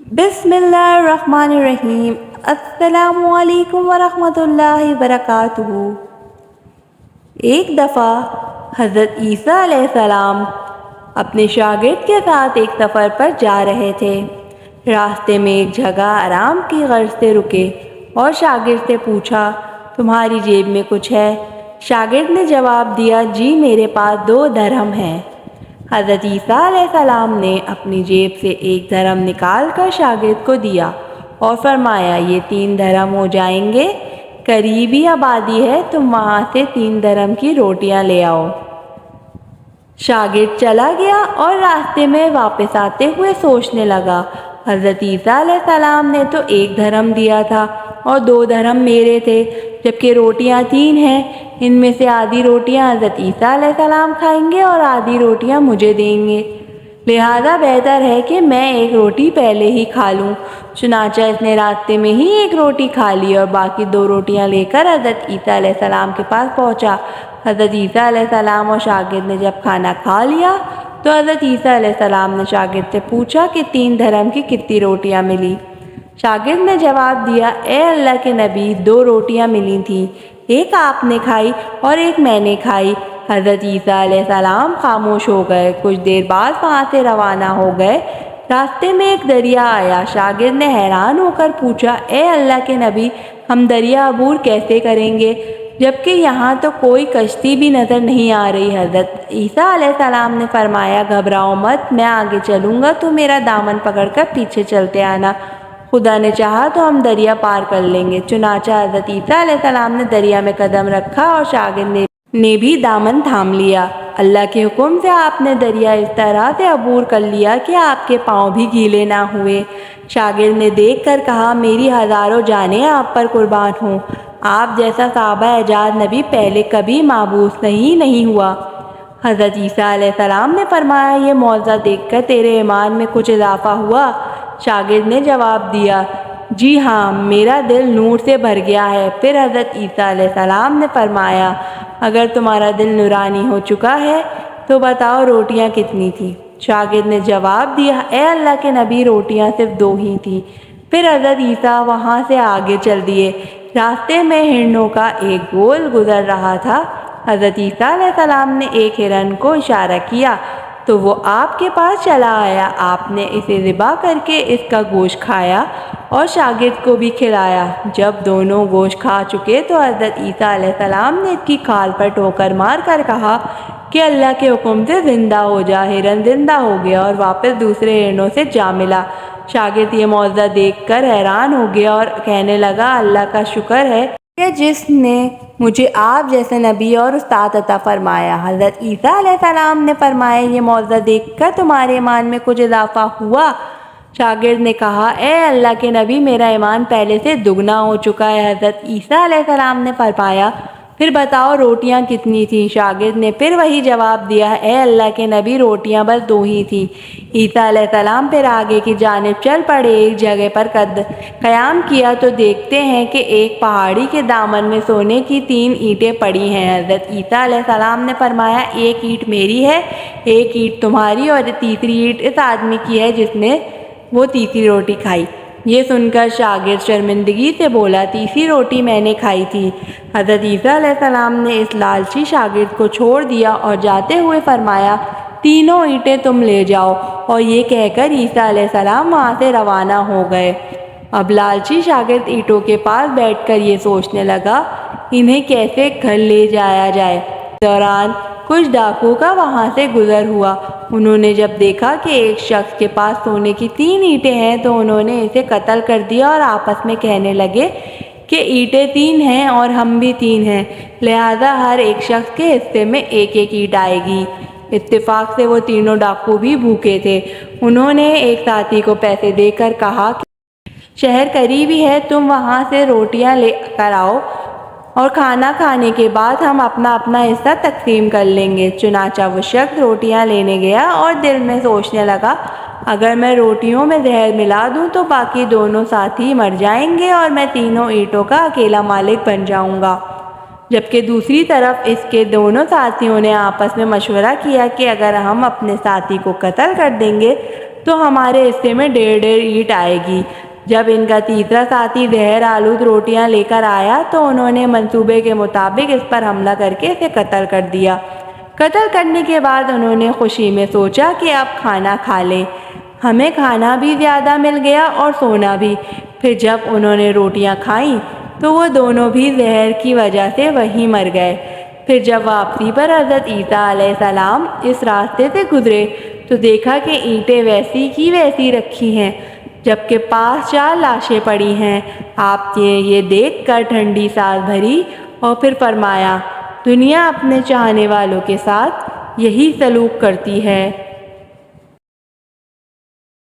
बिस्मिल्लाहिर्रहमानिर्रहीम। अस्सलामु अलैकुम वरहमतुल्लाहि वबरकातुहू। एक दफ़ा हज़रत ईसा अलैहिस्सलाम अपने शागिर्द के साथ एक सफ़र पर जा रहे थे। रास्ते में एक जगह आराम की गर्ज से रुके और शागिर्द से पूछा, तुम्हारी जेब में कुछ है? शागिर्द ने जवाब दिया, जी मेरे पास 2 दरहम हैं। हज़रत ईसा अलैहिस्सलाम ने अपनी जेब से एक दरहम निकाल कर शागिर्द को दिया और फरमाया, ये 3 दरहम हो जाएंगे। करीबी आबादी है, तुम वहाँ से 3 दरहम की रोटियाँ ले आओ। शागिर्द चला गया और रास्ते में वापस आते हुए सोचने लगा, हज़रत ईसा अलैहिस्सलाम ने तो 1 दरहम दिया था और 2 दरहम मेरे थे, जबकि रोटियां 3 हैं। इनमें से आधी रोटियां हज़रत ईसा अलैहिस्सलाम खाएंगे और आधी रोटियां मुझे देंगे। लिहाजा बेहतर है कि मैं एक रोटी पहले ही खा लूँ। चुनांचे इसने रास्ते में ही एक रोटी खा ली और बाकी 2 रोटियां लेकर हज़रत ईसा अलैहिस्सलाम के पास पहुँचा। हज़रत ईसा अलैहिस्सलाम और शागिर्द ने जब खाना खा लिया तो हज़रत ईसा अलैहिस्सलाम ने शागिर्द से पूछा कि 3 दरहम की कितनी रोटियां मिली? शागिर्द ने जवाब दिया, ए अल्लाह के नबी, 2 रोटियां मिली थीं, एक आपने खाई और एक मैंने खाई। हज़रत ईसा अलैहिस्सलाम खामोश हो गए। कुछ देर बाद वहाँ से रवाना हो गए। रास्ते में एक दरिया आया। शागिर्द ने हैरान होकर पूछा, ए अल्लाह के नबी, हम दरिया अबूर कैसे करेंगे, जबकि यहाँ तो कोई कश्ती भी नज़र नहीं आ रही? हज़रत ईसा अलैहिस्सलाम ने फरमाया, घबराओ मत, मैं आगे चलूँगा, तो मेरा दामन पकड़कर पीछे चलते आना। खुदा ने चाहा तो हम दरिया पार कर लेंगे। चुनांचे हज़रत ईसा अलैहिस्सलाम ने दरिया में कदम रखा और शागिर्द ने भी दामन थाम लिया। अल्लाह के हुक्म से आपने दरिया इस तरह से अबूर कर लिया कि आपके पाँव भी गीले ना हुए। शागिर्द ने देख कर कहा, मेरी हज़ारों जानें आप पर कुर्बान हों। आप जैसा साहबा एजाज नबी पहले कभी माबूस नहीं हुआ। हज़रत ईसा अलैहिस्सलाम ने फरमाया, ये मौज़ा देखकर तेरे ईमान में कुछ इजाफा हुआ? शागिर्द ने जवाब दिया, जी हाँ, मेरा दिल नूर से भर गया है। फिर हज़रत ईसा अलैहिस्सलाम ने फरमाया, अगर तुम्हारा दिल नूरानी हो चुका है तो बताओ रोटियां कितनी थी? शागिर्द ने जवाब दिया, ए अल्लाह के नबी, रोटियां सिर्फ 2 ही थी। फिर हज़रत ईसा वहाँ से आगे चल दिए। रास्ते में हिरणों का एक गोल गुजर रहा था। हज़रत ईसा अलैहिस्सलाम ने एक हिरन को इशारा किया तो वो आपके पास चला आया। आपने इसे ज़िबा करके इसका गोश्त खाया और शागिर्द को भी खिलाया। जब दोनों गोश्त खा चुके तो हज़रत ईसा अलैहिस्सलाम ने इसकी खाल पर ठोकर मार कर कहा कि अल्लाह के हुक्म से ज़िंदा हो जा। हिरन ज़िंदा हो गया और वापस दूसरे हिरनों से जा मिला। शागिर्द ये मौज़ा देखकर हैरान हो गया और कहने लगा, अल्लाह का शुक्र है कि जिसने मुझे आप जैसे नबी और उस्ताद अता फरमाया। हज़रत ईसा अलैहिस्सलाम ने फरमाया, ये मौज़ा देखकर तुम्हारे ईमान में कुछ इजाफा हुआ? शागिर्द ने कहा, ए अल्लाह के नबी, मेरा ईमान पहले से दुगना हो चुका है। हज़रत ईसा अलैहिस्सलाम ने फरमाया, फिर बताओ रोटियां कितनी थीं? शागिर्द ने फिर वही जवाब दिया, ए अल्लाह के नबी, रोटियां बस 2 ही थीं। ईसा अलैहिस्सलाम फिर आगे की जानिब चल पड़े। एक जगह पर क़याम किया तो देखते हैं कि एक पहाड़ी के दामन में सोने की 3 ईंटें पड़ी हैं। हज़रत ईसा अलैहिस्सलाम ने फरमाया, एक ईंट मेरी है, एक ईंट तुम्हारी और तीसरी ईंट इस आदमी की है जिसने वो तीसरी रोटी खाई। ये सुनकर शागिर्द शर्मिंदगी से बोला, तीसरी रोटी मैंने खाई थी। हज़रत ईसा अलैहिस्सलाम ने इस लालची शागिर्द को छोड़ दिया और जाते हुए फरमाया, तीनों ईंटें तुम ले जाओ। और ये कहकर ईसा अलैहिस्सलाम वहाँ से रवाना हो गए। अब लालची शागिर्द ईंटों के पास बैठकर ये सोचने लगा, इन्हें कैसे घर ले जाया जाए। इस दौरान कुछ डाकू का वहाँ से गुजर हुआ। उन्होंने जब देखा कि एक शख्स के पास सोने की 3 ईंटें हैं तो उन्होंने इसे कत्ल कर दिया और आपस में कहने लगे कि ईंटें 3 हैं और हम भी 3 हैं, लिहाजा हर एक शख्स के हिस्से में एक एक ईंट आएगी। इत्तेफाक से वो तीनों डाकू भी भूखे थे। उन्होंने एक साथी को पैसे देकर कहा कि शहर करीब ही है, तुम वहाँ से रोटियाँ ले कर आओ और खाना खाने के बाद हम अपना अपना हिस्सा तकसीम कर लेंगे। चुनांचे वो शख्स रोटियां लेने गया और दिल में सोचने लगा, अगर मैं रोटियों में जहर मिला दूं तो बाकी दोनों साथी मर जाएंगे और मैं तीनों ईंटों का अकेला मालिक बन जाऊंगा। जबकि दूसरी तरफ इसके दोनों साथियों ने आपस में मशवरा किया कि अगर हम अपने साथी को कत्ल कर देंगे تو ہمارے حصے میں 1.5 اینٹ آئے گی۔ جب ان کا تیسرا ساتھی زہر آلود روٹیاں لے کر آیا تو انہوں نے منصوبے کے مطابق اس پر حملہ کر کے اسے قتل کر دیا۔ قتل کرنے کے بعد انہوں نے خوشی میں سوچا کہ اب کھانا کھا لیں، ہمیں کھانا بھی زیادہ مل گیا اور سونا بھی۔ پھر جب انہوں نے روٹیاں کھائیں تو وہ دونوں بھی زہر کی وجہ سے وہیں مر گئے۔ پھر جب واپسی پر حضرت عیسیٰ علیہ السلام اس راستے سے گزرے تو دیکھا کہ اینٹیں ویسی کی ویسی رکھی ہیں جبکہ پاس 4 لاشیں پڑی ہیں۔ آپ نے یہ دیکھ کر ٹھنڈی سانس بھری اور پھر فرمایا، دنیا اپنے چاہنے والوں کے ساتھ یہی سلوک کرتی ہے۔